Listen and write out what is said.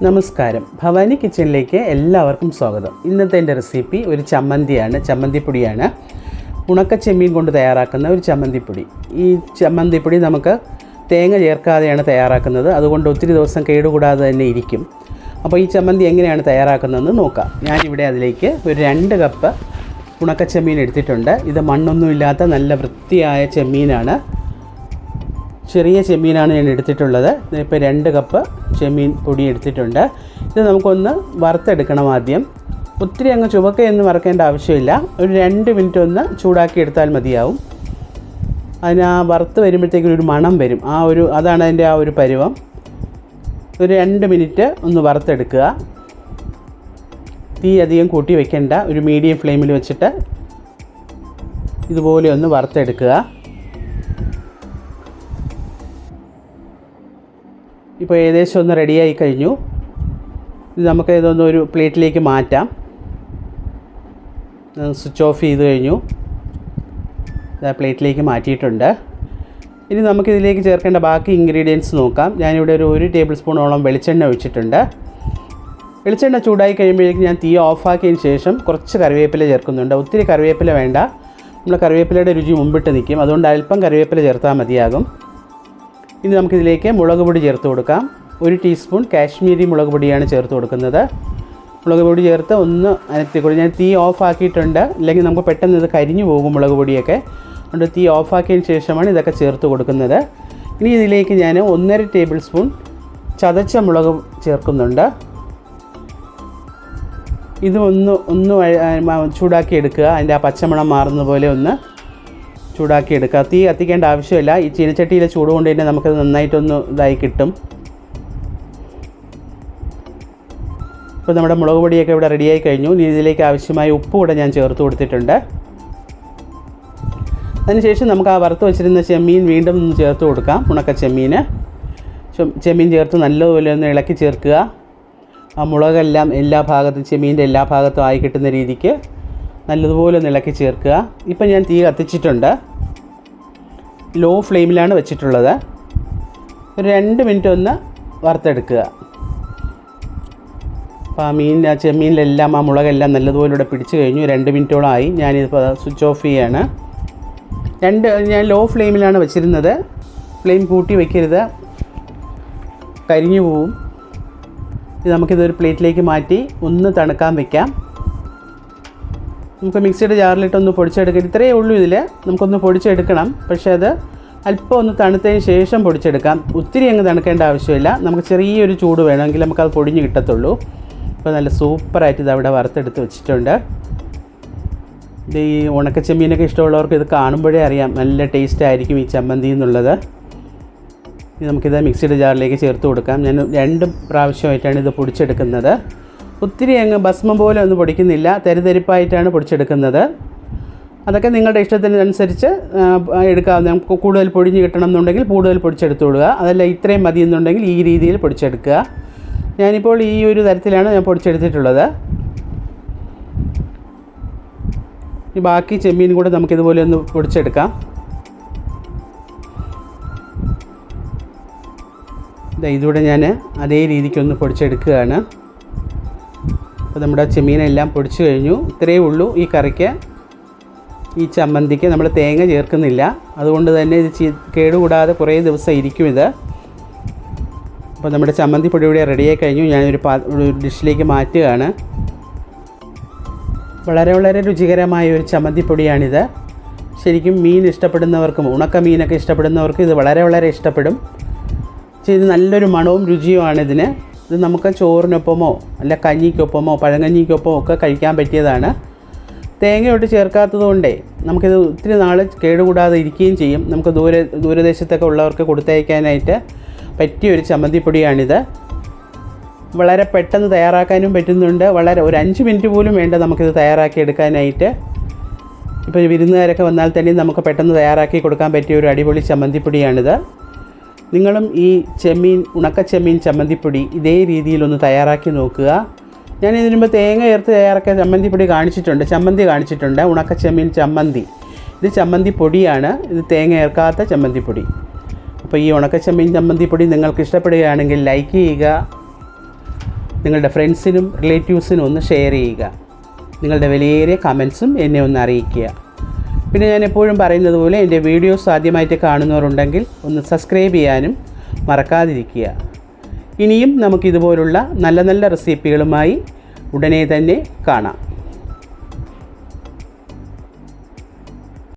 നമസ്കാരം, ഭവാനി കിച്ചണിലേക്ക് എല്ലാവർക്കും സ്വാഗതം. ഇന്നത്തെ എൻ്റെ റെസിപ്പി ഒരു ചമ്മന്തിയാണ്, ചമ്മന്തിപ്പൊടിയാണ്. ഉണക്ക ചെമ്മീൻ കൊണ്ട് തയ്യാറാക്കുന്ന ഒരു ചമ്മന്തിപ്പൊടി. ഈ ചമ്മന്തിപ്പൊടി നമുക്ക് തേങ്ങ ചേർക്കാതെയാണ് തയ്യാറാക്കുന്നത്, അതുകൊണ്ട് ഒത്തിരി ദിവസം കേടുകൂടാതെ തന്നെ ഇരിക്കും. അപ്പോൾ ഈ ചമ്മന്തി എങ്ങനെയാണ് തയ്യാറാക്കുന്നതെന്ന് നോക്കാം. ഞാനിവിടെ അതിലേക്ക് ഒരു 2 കപ്പ് ഉണക്ക ചെമ്മീൻ എടുത്തിട്ടുണ്ട്. ഇത് മണ്ണൊന്നുമില്ലാത്ത നല്ല വൃത്തിയായ ചെമ്മീനാണ്, ചെറിയ ചെമ്മീനാണ് ഞാൻ എടുത്തിട്ടുള്ളത്. ഇപ്പോൾ 2 കപ്പ് ചെമ്മീൻ പൊടി എടുത്തിട്ടുണ്ട്. ഇത് നമുക്കൊന്ന് വറുത്തെടുക്കണം. ആദ്യം ഒത്തിരി അങ്ങ് ചുവക്കയൊന്നും വറുക്കേണ്ട ആവശ്യമില്ല, ഒരു 2 മിനിറ്റ് ഒന്ന് ചൂടാക്കി എടുത്താൽ മതിയാവും. അതിന് ആ വറുത്ത് വരുമ്പോഴത്തേക്കും ഒരു മണം വരും, അതാണ് അതിൻ്റെ ആ ഒരു പരുവം. ഒരു 2 മിനിറ്റ് ഒന്ന് വറുത്തെടുക്കുക. തീ അധികം കൂട്ടി വെക്കേണ്ട, ഒരു മീഡിയം ഫ്ലെയിമിൽ വെച്ചിട്ട് ഇതുപോലെ ഒന്ന് വറുത്തെടുക്കുക. ഇപ്പോൾ ഏകദേശം ഒന്ന് റെഡിയായി കഴിഞ്ഞു. ഇത് നമുക്ക് ഇതൊന്ന് ഒരു പ്ലേറ്റിലേക്ക് മാറ്റാം. സ്വിച്ച് ഓഫ് ചെയ്ത് കഴിഞ്ഞു, പ്ലേറ്റിലേക്ക് മാറ്റിയിട്ടുണ്ട്. ഇനി നമുക്കിതിലേക്ക് ചേർക്കേണ്ട ബാക്കി ഇൻഗ്രീഡിയൻസ് നോക്കാം. ഞാനിവിടെ ഒരു ടേബിൾ സ്പൂണോളം വെളിച്ചെണ്ണ ഒഴിച്ചിട്ടുണ്ട്. വെളിച്ചെണ്ണ ചൂടായി കഴിയുമ്പോഴേക്കും ഞാൻ തീ ഓഫാക്കിയതിന് ശേഷം കുറച്ച് കറിവേപ്പില ചേർക്കുന്നുണ്ട്. ഒത്തിരി കറിവേപ്പില വേണ്ട, നമ്മൾ കറിവേപ്പിലയുടെ രുചി മുമ്പിട്ട് നിൽക്കും, അതുകൊണ്ട് അല്പം കറിവേപ്പില ചേർത്താൽ മതിയാകും. ഇനി നമുക്കിതിലേക്ക് മുളക് പൊടി ചേർത്ത് കൊടുക്കാം. 1 ടീസ്പൂൺ കാശ്മീരി മുളക് പൊടിയാണ് ചേർത്ത് കൊടുക്കുന്നത്. മുളക് പൊടി ചേർത്ത് ഒന്ന് അനത്തിക്കൊള്ളി. ഞാൻ തീ ഓഫാക്കിയിട്ടുണ്ട്, അല്ലെങ്കിൽ നമുക്ക് പെട്ടെന്ന് ഇത് കരിഞ്ഞു പോകും മുളക് പൊടിയൊക്കെ. അതുകൊണ്ട് തീ ഓഫാക്കിയതിന് ശേഷമാണ് ഇതൊക്കെ ചേർത്ത് കൊടുക്കുന്നത്. ഇനി ഇതിലേക്ക് ഞാൻ 1.5 ടേബിൾ സ്പൂൺ ചതച്ച മുളക് ചേർക്കുന്നുണ്ട്. ഇത് ഒന്ന് ചൂടാക്കി എടുക്കുക. അതിൻ്റെ ആ പച്ചമണം മാറുന്ന പോലെ ഒന്ന് ചൂടാക്കി എടുക്കുക. തീ കത്തിക്കേണ്ട ആവശ്യമില്ല, ഈ ചീനച്ചട്ടിയിലെ ചൂട് കൊണ്ട് തന്നെ നമുക്കത് നന്നായിട്ടൊന്ന് ഇതായി കിട്ടും. ഇപ്പോൾ നമ്മുടെ മുളക് പൊടിയൊക്കെ ഇവിടെ റെഡിയായി കഴിഞ്ഞു. ഇനി ഇതിലേക്ക് ആവശ്യമായ ഉപ്പ് കൂടെ ഞാൻ ചേർത്ത് കൊടുത്തിട്ടുണ്ട്. അതിനുശേഷം നമുക്ക് ആ വറുത്ത് വെച്ചിരുന്ന ചെമ്മീൻ വീണ്ടും ഒന്ന് ചേർത്ത് കൊടുക്കാം. ഉണക്ക ചെമ്മീൻ ചേർത്ത് നല്ലതുപോലെ ഒന്ന് ഇളക്കി ചേർക്കുക. ആ മുളകെല്ലാം എല്ലാ ഭാഗത്തും, ചെമ്മീൻ്റെ എല്ലാ ഭാഗത്തും ആയി കിട്ടുന്ന രീതിക്ക് നല്ലതുപോലെ ഒന്ന് ഇളക്കി ചേർക്കുക. ഇപ്പം ഞാൻ തീ കത്തിച്ചിട്ടുണ്ട്, ലോ ഫ്ലെയിമിലാണ് വെച്ചിട്ടുള്ളത്. ഒരു 2 മിനിറ്റ് ഒന്ന് വറുത്തെടുക്കുക. അപ്പോൾ ആ ചെമ്മീനിലെല്ലാം ആ മുളകെല്ലാം നല്ലതുപോലെ ഇവിടെ പിടിച്ച് കഴിഞ്ഞു. 2 മിനിറ്റോളം ആയി. ഞാനിതിപ്പോൾ സ്വിച്ച് ഓഫ് ചെയ്യാണ്. ഞാൻ ലോ ഫ്ലെയിമിലാണ് വെച്ചിരുന്നത്, ഫ്ലെയിം കൂട്ടി വയ്ക്കരുത്, കരിഞ്ഞു പോവും. ഇത് നമുക്കിതൊരു പ്ലേറ്റിലേക്ക് മാറ്റി ഒന്ന് തണുക്കാൻ വയ്ക്കാം. നമുക്ക് മിക്സിയുടെ ജാറിലിട്ടൊന്ന് പൊടിച്ചെടുക്കാം. ഇത്രയേ ഉള്ളൂ ഇതിൽ, നമുക്കൊന്ന് പൊടിച്ചെടുക്കണം. പക്ഷേ അത് അല്പം ഒന്ന് തണുത്തതിന് ശേഷം പൊടിച്ചെടുക്കാം. ഒത്തിരി അങ്ങ് തണുക്കേണ്ട ആവശ്യമില്ല, നമുക്ക് ചെറിയൊരു ചൂട് വേണമെങ്കിൽ നമുക്കത് പൊടിഞ്ഞ് കിട്ടത്തുള്ളൂ. ഇപ്പോൾ നല്ല സൂപ്പറായിട്ട് ഇത് അവിടെ വറുത്തെടുത്ത് വെച്ചിട്ടുണ്ട്. ഇത് ഈ ഉണക്കച്ചെമ്മീനൊക്കെ ഇഷ്ടമുള്ളവർക്ക് ഇത് കാണുമ്പോഴേ അറിയാം നല്ല ടേസ്റ്റ് ആയിരിക്കും ഈ ചമ്മന്തി എന്നുള്ളത്. ഇനി നമുക്കിത് മിക്സിയുടെ ജാറിലേക്ക് ചേർത്ത് കൊടുക്കാം. ഞാൻ 2 പ്രാവശ്യമായിട്ടാണ് ഇത് പൊടിച്ചെടുക്കുന്നത്. ഒത്തിരി അങ്ങ് ഭസ്മം പോലെ ഒന്നും പൊടിക്കുന്നില്ല, തരിതരിപ്പായിട്ടാണ് പൊടിച്ചെടുക്കുന്നത്. അതൊക്കെ നിങ്ങളുടെ ഇഷ്ടത്തിനനുസരിച്ച് എടുക്കാവുന്ന. നമുക്ക് കൂടുതൽ പൊടിഞ്ഞ് കിട്ടണം എന്നുണ്ടെങ്കിൽ കൂടുതൽ പൊടിച്ചെടുത്തുകൊള്ളുക, അതല്ല ഇത്രയും മതി എന്നുണ്ടെങ്കിൽ ഈ രീതിയിൽ പൊടിച്ചെടുക്കുക. ഞാനിപ്പോൾ ഈ ഒരു തരത്തിലാണ് ഞാൻ പൊടിച്ചെടുത്തിട്ടുള്ളത്. ഈ ബാക്കി ചെമ്മീൻ കൂടെ നമുക്കിതുപോലെ ഒന്ന് പൊടിച്ചെടുക്കാം. ഇതുകൂടെ ഞാൻ അതേ രീതിക്കൊന്ന് പൊടിച്ചെടുക്കുകയാണ്. അപ്പോൾ നമ്മുടെ ചെമ്മീനെല്ലാം പൊടിച്ചു കഴിഞ്ഞു. ഇത്രയേ ഉള്ളൂ ഈ കറിക്ക്. ഈ ചമ്മന്തിക്ക് നമ്മൾ തേങ്ങ ചേർക്കുന്നില്ല, അതുകൊണ്ട് തന്നെ ഇത് കേടുകൂടാതെ കുറേ ദിവസം ഇരിക്കും ഇത്. അപ്പോൾ നമ്മുടെ ചമ്മന്തി പൊടി ഇവിടെ റെഡിയായി കഴിഞ്ഞു. ഞാനൊരു ഡിഷിലേക്ക് മാറ്റുകയാണ്. വളരെ രുചികരമായ ഒരു ചമ്മന്തിപ്പൊടിയാണിത്. ശരിക്കും മീൻ ഇഷ്ടപ്പെടുന്നവർക്കും ഉണക്ക മീനൊക്കെ ഇഷ്ടപ്പെടുന്നവർക്കും ഇത് വളരെ ഇഷ്ടപ്പെടും. ഇത് നല്ലൊരു മണവും രുചിയുമാണിതിന്. ഇത് നമുക്ക് ചോറിനൊപ്പമോ അല്ല കഞ്ഞിക്കൊപ്പമോ പഴങ്കഞ്ഞിക്കൊപ്പമോ ഒക്കെ കഴിക്കാൻ പറ്റിയതാണ്. തേങ്ങയോട്ട് ചേർക്കാത്തത് കൊണ്ടേ നമുക്കിത് ഒത്തിരി നാൾ കേടുകൂടാതെ ഇരിക്കുകയും ചെയ്യും. നമുക്ക് ദൂരദേശത്തൊക്കെ ഉള്ളവർക്ക് കൊടുത്തയക്കാനായിട്ട് പറ്റിയൊരു ചമ്മന്തിപ്പൊടിയാണിത്. വളരെ പെട്ടെന്ന് തയ്യാറാക്കാനും പറ്റുന്നുണ്ട്. ഒരു 5 മിനിറ്റ് പോലും വേണ്ട നമുക്കിത് തയ്യാറാക്കി എടുക്കാനായിട്ട്. ഇപ്പോൾ വിരുന്നുകാരൊക്കെ വന്നാൽ തന്നെ നമുക്ക് പെട്ടെന്ന് തയ്യാറാക്കി കൊടുക്കാൻ പറ്റിയ ഒരു അടിപൊളി ചമ്മന്തിപ്പൊടിയാണിത്. നിങ്ങളും ഈ ഉണക്ക ചെമ്മീൻ ചമ്മന്തിപ്പൊടി ഇതേ രീതിയിലൊന്ന് തയ്യാറാക്കി നോക്കുക. ഞാൻ ഇതിനു മുമ്പ് തേങ്ങ ചേർത്ത് തയ്യാറാക്കിയ ചമ്മന്തിപ്പൊടി ചമ്മന്തി കാണിച്ചിട്ടുണ്ട്. ഉണക്ക ചെമ്മീൻ ചമ്മന്തി, ഇത് ചമ്മന്തി പൊടിയാണ്, ഇത് തേങ്ങ ചേർക്കാത്ത ചമ്മന്തിപ്പൊടി. അപ്പോൾ ഈ ഉണക്കച്ചെമ്മീൻ ചമ്മന്തിപ്പൊടി നിങ്ങൾക്ക് ഇഷ്ടപ്പെടുകയാണെങ്കിൽ ലൈക്ക് ചെയ്യുക, നിങ്ങളുടെ ഫ്രണ്ട്സിനും റിലേറ്റീവ്സിനും ഒന്ന് ഷെയർ ചെയ്യുക, നിങ്ങളുടെ വിലയേറിയ കമൻസും എന്നെ ഒന്ന് അറിയിക്കുക. പിന്നെ ഞാൻ എപ്പോഴും പറയുന്നത് പോലെ എൻ്റെ വീഡിയോസ് ആദ്യമായിട്ട് കാണുന്നവരുണ്ടെങ്കിൽ ഒന്ന് സബ്സ്ക്രൈബ് ചെയ്യാനും മറക്കാതിരിക്കുക. ഇനിയും നമുക്കിതുപോലുള്ള നല്ല നല്ല റെസിപ്പികളുമായി ഉടനെ തന്നെ കാണാം.